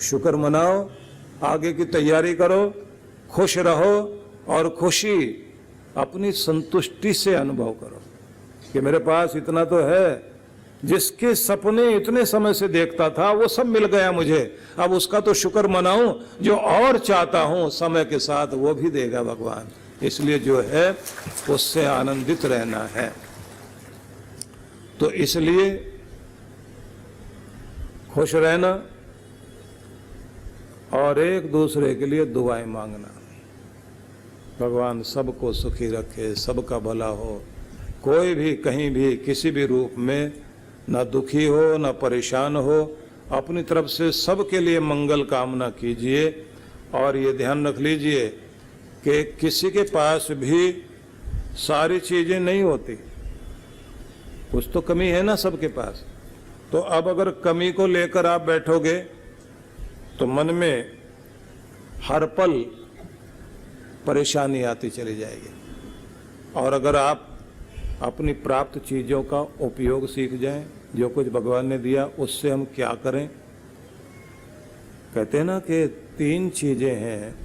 शुक्र मनाओ, आगे की तैयारी करो, खुश रहो और खुशी अपनी संतुष्टि से अनुभव करो कि मेरे पास इतना तो है। जिसके सपने इतने समय से देखता था वो सब मिल गया मुझे, अब उसका तो शुक्र मनाऊं। जो और चाहता हूं समय के साथ वो भी देगा भगवान। इसलिए जो है उससे आनंदित रहना है। तो इसलिए खुश रहना और एक दूसरे के लिए दुआएं मांगना। भगवान सबको सुखी रखे, सबका भला हो, कोई भी कहीं भी किसी भी रूप में ना दुखी हो ना परेशान हो। अपनी तरफ से सबके लिए मंगल कामना कीजिए। और ये ध्यान रख लीजिए कि किसी के पास भी सारी चीजें नहीं होती, कुछ तो कमी है ना सबके पास। तो अब अगर कमी को लेकर आप बैठोगे तो मन में हर पल परेशानी आती चली जाएगी। और अगर आप अपनी प्राप्त चीज़ों का उपयोग सीख जाएं, जो कुछ भगवान ने दिया उससे हम क्या करें। कहते हैं ना कि 3 चीज़ें हैं,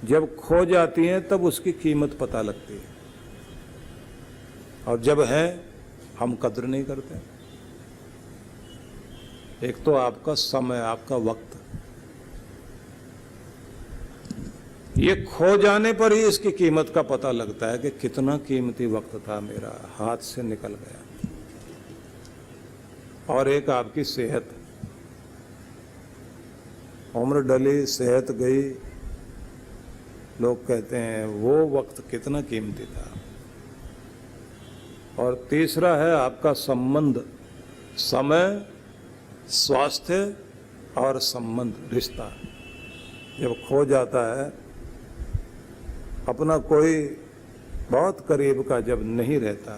जब खो जाती हैं तब उसकी कीमत पता लगती है, और जब है हम कद्र नहीं करते। एक तो आपका समय, आपका वक्त, ये खो जाने पर ही इसकी कीमत का पता लगता है कि कितना कीमती वक्त था मेरा, हाथ से निकल गया। और एक आपकी सेहत, उम्र डली सेहत गई, लोग कहते हैं वो वक्त कितना कीमती था। और तीसरा है आपका संबंध, समय, स्वास्थ्य और संबंध, रिश्ता। जब खो जाता है, अपना कोई बहुत करीब का जब नहीं रहता,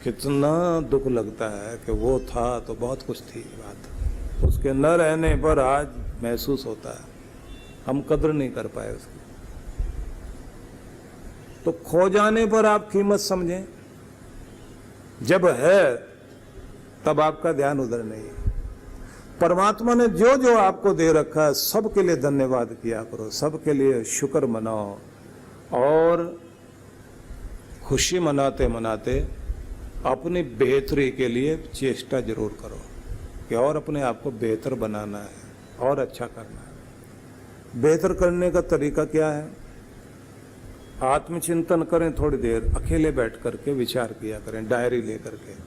कितना दुख लगता है कि वो था तो बहुत कुछ थी बात, उसके न रहने पर आज महसूस होता है हम कद्र नहीं कर पाए उसकी। तो खो जाने पर आप कीमत समझें, जब है तब आपका ध्यान उधर नहीं है। परमात्मा ने जो जो आपको दे रखा है सबके लिए धन्यवाद किया करो, सबके लिए शुक्र मनाओ और खुशी मनाते मनाते अपनी बेहतरी के लिए चेष्टा जरूर करो कि और अपने आप को बेहतर बनाना है और अच्छा करना है। बेहतर करने का तरीका क्या है? आत्मचिंतन करें, थोड़ी देर अकेले बैठ करके विचार किया करें, डायरी लेकर के।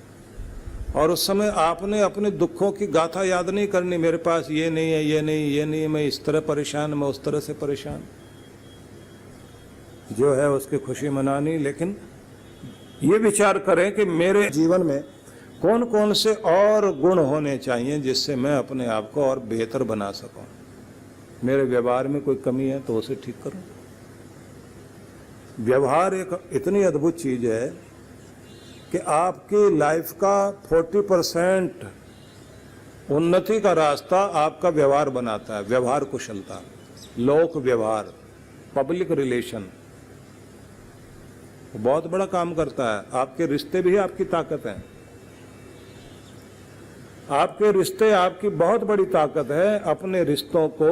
और उस समय आपने अपने दुखों की गाथा याद नहीं करनी, मेरे पास ये नहीं है, ये नहीं, ये नहीं, मैं इस तरह परेशान, मैं उस तरह से परेशान। जो है उसकी खुशी मनानी, लेकिन ये विचार करें कि मेरे जीवन में कौन कौन से और गुण होने चाहिए जिससे मैं अपने आप को और बेहतर बना सकूं। मेरे व्यवहार में कोई कमी है तो उसे ठीक करूं। व्यवहार एक इतनी अद्भुत चीज है कि आपकी लाइफ का 40% उन्नति का रास्ता आपका व्यवहार बनाता है। व्यवहार कुशलता, लोक व्यवहार, पब्लिक रिलेशन बहुत बड़ा काम करता है। आपके रिश्ते भी आपकी ताकत हैं, आपके रिश्ते आपकी बहुत बड़ी ताकत है। अपने रिश्तों को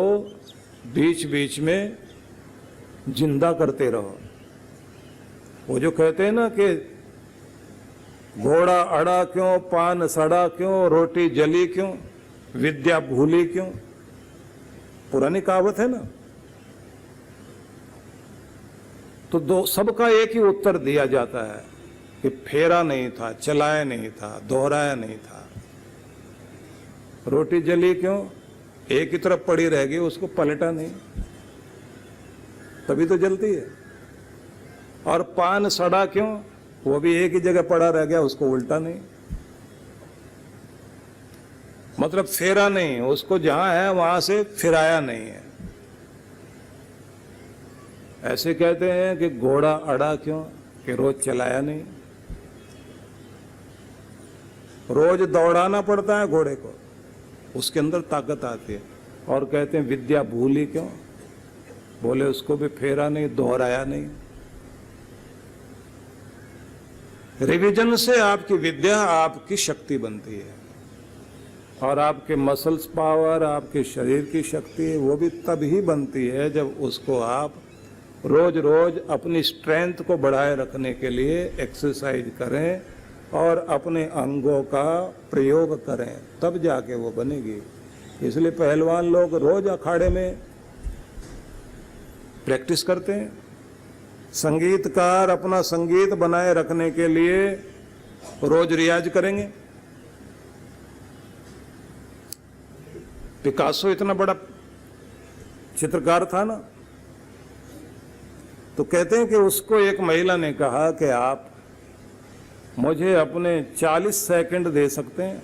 बीच बीच में जिंदा करते रहो। वो जो कहते हैं ना कि घोड़ा अड़ा क्यों, पान सड़ा क्यों, रोटी जली क्यों, विद्या भूली क्यों, पुरानी कहावत है ना। तो दो सबका एक ही उत्तर दिया जाता है कि फेरा नहीं था, चलाया नहीं था, दोहराया नहीं था। रोटी जली क्यों, एक ही तरफ पड़ी रह गई, उसको पलटा नहीं, तभी तो जलती है। और पान सड़ा क्यों, वो भी एक ही जगह पड़ा रह गया, उसको उल्टा नहीं, मतलब फेरा नहीं, उसको जहां है वहां से फिराया नहीं है। ऐसे कहते हैं कि घोड़ा अड़ा क्यों, कि रोज चलाया नहीं। रोज दौड़ाना पड़ता है घोड़े को, उसके अंदर ताकत आती है। और कहते हैं विद्या भूली क्यों, बोले उसको भी फेरा नहीं, दोहराया नहीं। रिवीजन से आपकी विद्या आपकी शक्ति बनती है। और आपके मसल्स पावर, आपके शरीर की शक्ति, वो भी तब ही बनती है जब उसको आप रोज रोज अपनी स्ट्रेंथ को बढ़ाए रखने के लिए एक्सरसाइज करें और अपने अंगों का प्रयोग करें, तब जाके वो बनेगी। इसलिए पहलवान लोग रोज अखाड़े में प्रैक्टिस करते हैं। संगीतकार अपना संगीत बनाए रखने के लिए रोज रियाज करेंगे। पिकासो इतना बड़ा चित्रकार था ना, तो कहते हैं कि उसको एक महिला ने कहा कि आप मुझे अपने 40 सेकंड दे सकते हैं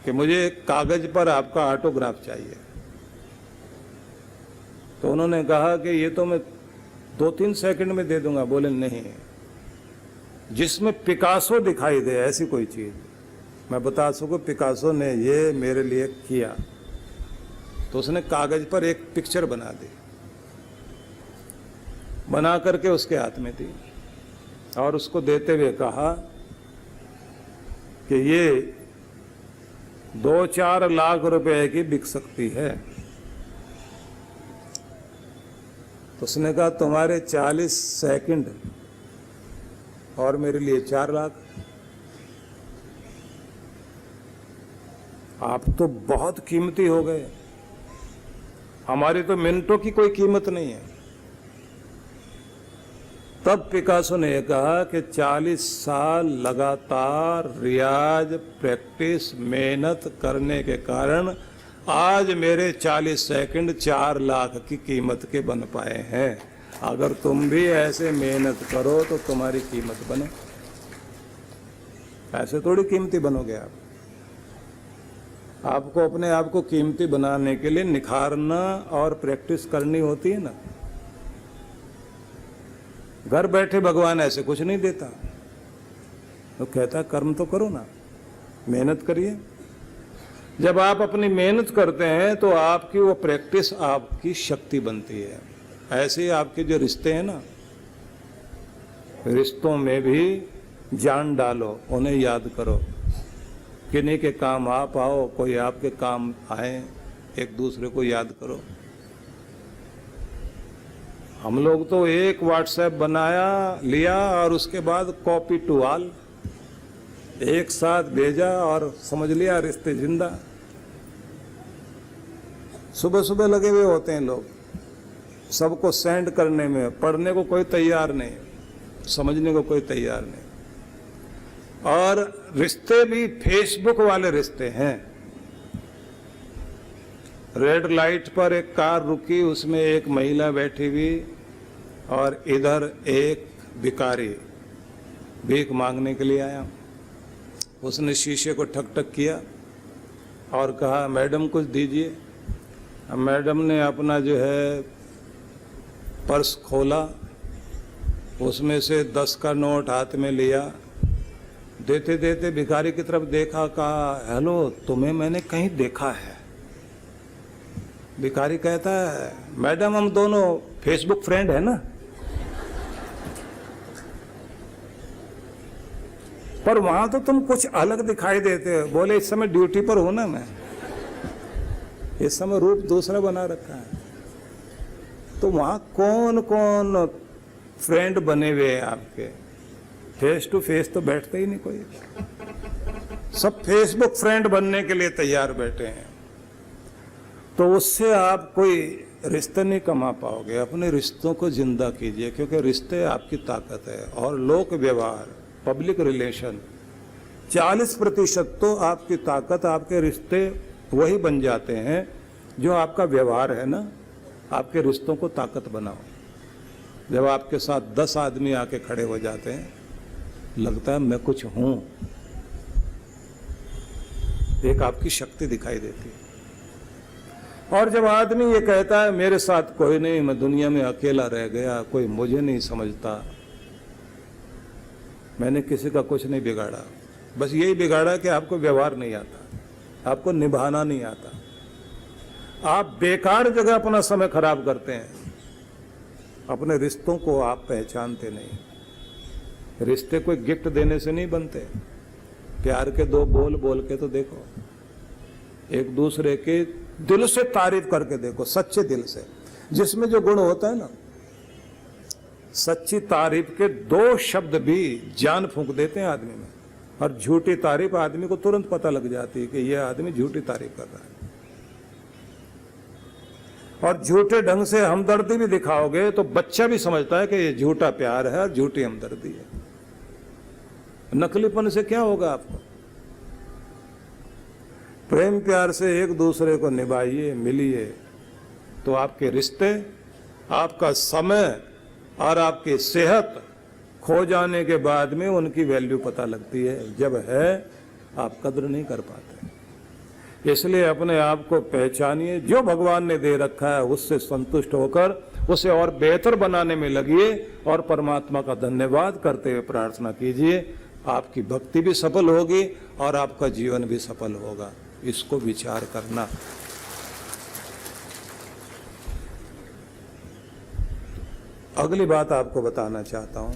कि मुझे कागज पर आपका ऑटोग्राफ चाहिए। तो उन्होंने कहा कि ये तो मैं 2-3 सेकंड में दे दूंगा। बोले नहीं, जिसमें पिकासो दिखाई दे ऐसी कोई चीज मैं बता सकूं पिकासो ने ये मेरे लिए किया। तो उसने कागज पर एक पिक्चर बना दी, बना करके उसके हाथ में दी और उसको देते हुए कहा कि ये 2-4 लाख रुपए की बिक सकती है। तो उसने कहा तुम्हारे 40 सेकंड और मेरे लिए 4 लाख। आप तो बहुत कीमती हो गए, हमारी तो मिनटों की कोई कीमत नहीं है। तब पिकासो ने कहा कि 40 साल लगातार रियाज, प्रैक्टिस, मेहनत करने के कारण आज मेरे 40 सेकंड 4 लाख की कीमत के बन पाए हैं। अगर तुम भी ऐसे मेहनत करो तो तुम्हारी कीमत बने। ऐसे थोड़ी कीमती बनोगे आप। आपको अपने आप को कीमती बनाने के लिए निखारना और प्रैक्टिस करनी होती है ना। घर बैठे भगवान ऐसे कुछ नहीं देता, तो कहता कर्म तो करो ना, मेहनत करिए। जब आप अपनी मेहनत करते हैं तो आपकी वो प्रैक्टिस आपकी शक्ति बनती है। ऐसे ही आपके जो रिश्ते हैं ना, रिश्तों में भी जान डालो, उन्हें याद करो। किन्हीं के काम आप आओ, कोई आपके काम आए, एक दूसरे को याद करो। हम लोग तो एक व्हाट्सएप बनाया, लिया और उसके बाद कॉपी टू ऑल एक साथ भेजा और समझ लिया रिश्ते जिंदा। सुबह सुबह लगे हुए होते हैं लोग सबको सेंड करने में, पढ़ने को कोई तैयार नहीं, समझने को कोई तैयार नहीं। और रिश्ते भी फेसबुक वाले रिश्ते हैं। रेड लाइट पर एक कार रुकी, उसमें एक महिला बैठी हुई और इधर एक भिखारी भीख मांगने के लिए आया। उसने शीशे को ठक ठक किया और कहा मैडम कुछ दीजिए। मैडम ने अपना जो है पर्स खोला, उसमें से 10 का नोट हाथ में लिया, देते देते भिखारी की तरफ देखा, कहा हेलो तुम्हें मैंने कहीं देखा है। भिखारी कहता है मैडम हम दोनों फेसबुक फ्रेंड है ना। पर वहां तो तुम कुछ अलग दिखाई देते हो। बोले इस समय ड्यूटी पर हूं ना मैं, इस समय रूप दूसरा बना रखा है। तो वहां कौन कौन फ्रेंड बने हुए हैं आपके? फेस टू फेस तो बैठते ही नहीं कोई, सब फेसबुक फ्रेंड बनने के लिए तैयार बैठे हैं। तो उससे आप कोई रिश्ते नहीं कमा पाओगे। अपने रिश्तों को जिंदा कीजिए, क्योंकि रिश्ते आपकी ताकत है। और लोक व्यवहार, पब्लिक रिलेशन, 40% तो आपकी ताकत, आपके रिश्ते वही बन जाते हैं जो आपका व्यवहार है ना। आपके रिश्तों को ताकत बनाओ। जब आपके साथ 10 आदमी आके खड़े हो जाते हैं, लगता है मैं कुछ हूं, एक आपकी शक्ति दिखाई देती है। और जब आदमी ये कहता है मेरे साथ कोई नहीं, मैं दुनिया में अकेला रह गया, कोई मुझे नहीं समझता, मैंने किसी का कुछ नहीं बिगाड़ा, बस यही बिगाड़ा कि आपको व्यवहार नहीं आता, आपको निभाना नहीं आता, आप बेकार जगह अपना समय खराब करते हैं। अपने रिश्तों को आप पहचानते नहीं। रिश्ते कोई गिफ्ट देने से नहीं बनते, प्यार के दो बोल बोल के तो देखो, एक दूसरे के दिल से तारीफ करके देखो, सच्चे दिल से, जिसमें जो गुण होता है ना, सच्ची तारीफ के दो शब्द भी जान फूंक देते हैं आदमी में। और झूठी तारीफ आदमी को तुरंत पता लग जाती है कि यह आदमी झूठी तारीफ कर रहा है। और झूठे ढंग से हमदर्दी भी दिखाओगे तो बच्चा भी समझता है कि ये झूठा प्यार है और झूठी हमदर्दी है। नकलीपन से क्या होगा आपको? प्रेम प्यार से एक दूसरे को निभाइए, मिलिए, तो आपके रिश्ते, आपका समय और आपकी सेहत खो जाने के बाद में उनकी वैल्यू पता लगती है। जब है आप कद्र नहीं कर पाते। इसलिए अपने आप को पहचानिए, जो भगवान ने दे रखा है उससे संतुष्ट होकर उसे और बेहतर बनाने में लगिए और परमात्मा का धन्यवाद करते हुए प्रार्थना कीजिए। आपकी भक्ति भी सफल होगी और आपका जीवन भी सफल होगा। इसको विचार करना। अगली बात आपको बताना चाहता हूं।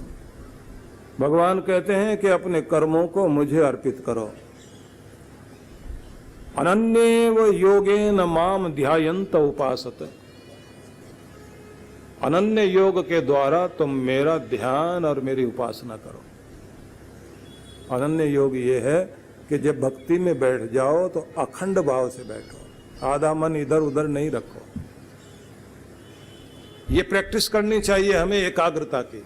भगवान कहते हैं कि अपने कर्मों को मुझे अर्पित करो। अनन्येव योगेन माम ध्यायन्त उपासते। अनन्य योग के द्वारा तुम मेरा ध्यान और मेरी उपासना करो। अनन्य योग ये है कि जब भक्ति में बैठ जाओ तो अखंड भाव से बैठो, आधा मन इधर उधर नहीं रखो। ये प्रैक्टिस करनी चाहिए हमें एकाग्रता की।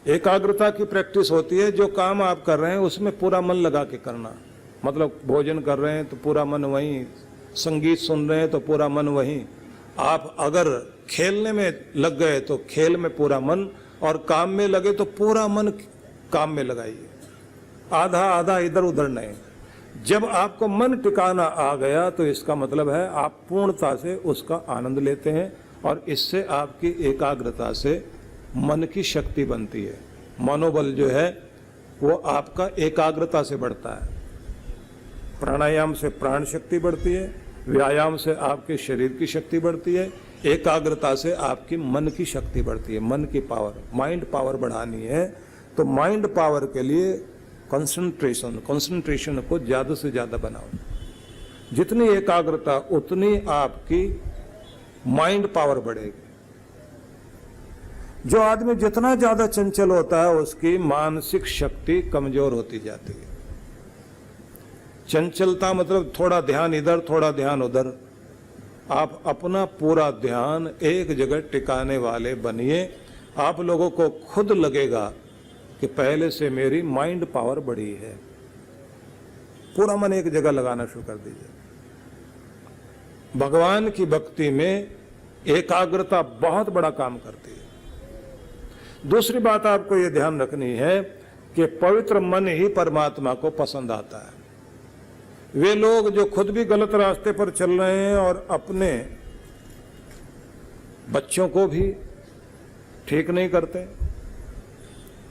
एकाग्रता की प्रैक्टिस होती है जो काम आप कर रहे हैं उसमें पूरा मन लगा के करना। मतलब भोजन कर रहे हैं तो पूरा मन वहीं, संगीत सुन रहे हैं तो पूरा मन वहीं, आप अगर खेलने में लग गए तो खेल में पूरा मन, और काम में लगे तो पूरा मन काम में लगाइए, आधा आधा इधर उधर नहीं। जब आपको मन टिकाना आ गया तो इसका मतलब है आप पूर्णता से उसका आनंद लेते हैं और इससे आपकी एकाग्रता से मन की शक्ति बनती है। मनोबल जो है वो आपका एकाग्रता से बढ़ता है। प्राणायाम से प्राण शक्ति बढ़ती है, व्यायाम से आपके शरीर की शक्ति बढ़ती है, एकाग्रता से आपकी मन की शक्ति बढ़ती है। मन की पावर, माइंड पावर बढ़ानी है तो माइंड पावर के लिए कंसंट्रेशन को ज्यादा से ज्यादा बनाओ। जितनी एकाग्रता उतनी आपकी माइंड पावर बढ़ेगी। जो आदमी जितना ज्यादा चंचल होता है उसकी मानसिक शक्ति कमजोर होती जाती है। चंचलता मतलब थोड़ा ध्यान इधर थोड़ा ध्यान उधर। आप अपना पूरा ध्यान एक जगह टिकाने वाले बनिए। आप लोगों को खुद लगेगा कि पहले से मेरी माइंड पावर बढ़ी है। पूरा मन एक जगह लगाना शुरू कर दीजिए। भगवान की भक्ति में एकाग्रता बहुत बड़ा काम करती है। दूसरी बात आपको यह ध्यान रखनी है कि पवित्र मन ही परमात्मा को पसंद आता है। वे लोग जो खुद भी गलत रास्ते पर चल रहे हैं और अपने बच्चों को भी ठीक नहीं करते,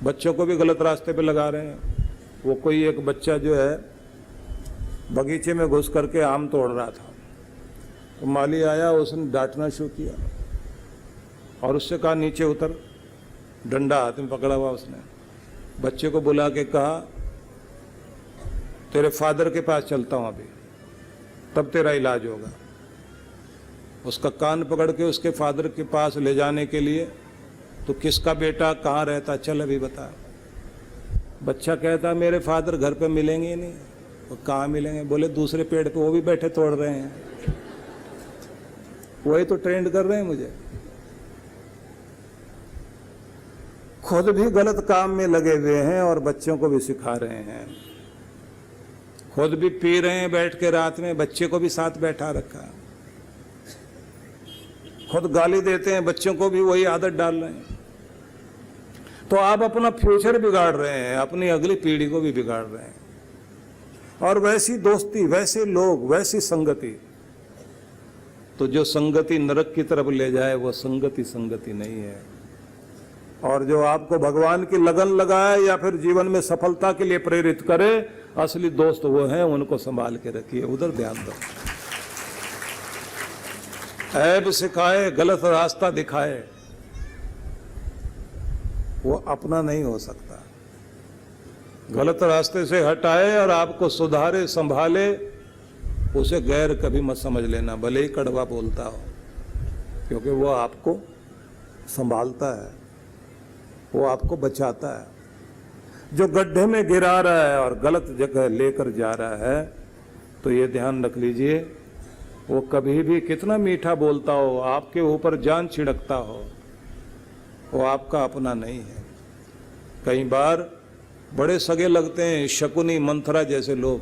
बच्चों को भी गलत रास्ते पे लगा रहे हैं। वो कोई एक बच्चा जो है बगीचे में घुस करके आम तोड़ रहा था, तो माली आया, उसने डांटना शुरू किया और उससे कहा नीचे उतर। डंडा हाथ में पकड़ा हुआ उसने। बच्चे को बुला के कहा तेरे फादर के पास चलता हूं अभी, तब तेरा इलाज होगा। उसका कान पकड़ के उसके फादर के पास ले जाने के लिए, तो किसका बेटा कहाँ रहता, चल अभी बता। बच्चा कहता मेरे फादर घर पे मिलेंगे ही नहीं। वो कहाँ मिलेंगे? बोले दूसरे पेड़ पे, वो भी बैठे तोड़ रहे हैं, वही तो ट्रेंड कर रहे हैं मुझे। खुद भी गलत काम में लगे हुए हैं और बच्चों को भी सिखा रहे हैं। खुद भी पी रहे हैं बैठ के रात में, बच्चे को भी साथ बैठा रखा। खुद गाली देते हैं, बच्चों को भी वही आदत डाल रहे हैं। तो आप अपना फ्यूचर बिगाड़ रहे हैं, अपनी अगली पीढ़ी को भी बिगाड़ रहे हैं। और वैसी दोस्ती, वैसे लोग, वैसी संगति, तो जो संगति नरक की तरफ ले जाए वो संगति नहीं है। और जो आपको भगवान की लगन लगाए या फिर जीवन में सफलता के लिए प्रेरित करे, असली दोस्त वो हैं, उनको संभाल के रखिए, उधर ध्यान दो। ऐब सिखाए, गलत रास्ता दिखाए, वो अपना नहीं हो सकता। गलत रास्ते से हटाए और आपको सुधारे संभाले, उसे गैर कभी मत समझ लेना, भले ही कड़वा बोलता हो, क्योंकि वो आपको संभालता है, वो आपको बचाता है। जो गड्ढे में गिरा रहा है और गलत जगह लेकर जा रहा है, तो ये ध्यान रख लीजिए, वो कभी भी कितना मीठा बोलता हो, आपके ऊपर जान छिड़कता हो, वो आपका अपना नहीं है। कई बार बड़े सगे लगते हैं, शकुनी मंथरा जैसे लोग,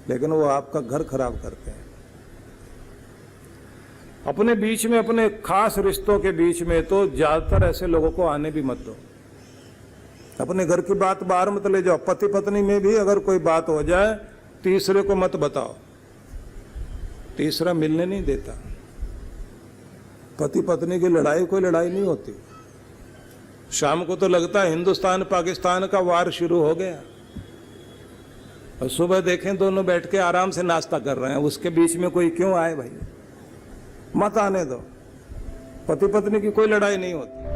लेकिन वो आपका घर खराब करते हैं। अपने बीच में, अपने खास रिश्तों के बीच में तो ज्यादातर ऐसे लोगों को आने भी मत दो। अपने घर की बात बाहर मत ले जाओ। पति पत्नी में भी अगर कोई बात हो जाए, तीसरे को मत बताओ, तीसरा मिलने नहीं देता। पति पत्नी की लड़ाई कोई लड़ाई नहीं होती। शाम को तो लगता है हिंदुस्तान पाकिस्तान का वार शुरू हो गया, और सुबह देखें दोनों बैठ के आराम से नाश्ता कर रहे हैं। उसके बीच में कोई क्यों आए भाई? मत आने दो। पति पत्नी की कोई लड़ाई नहीं होती।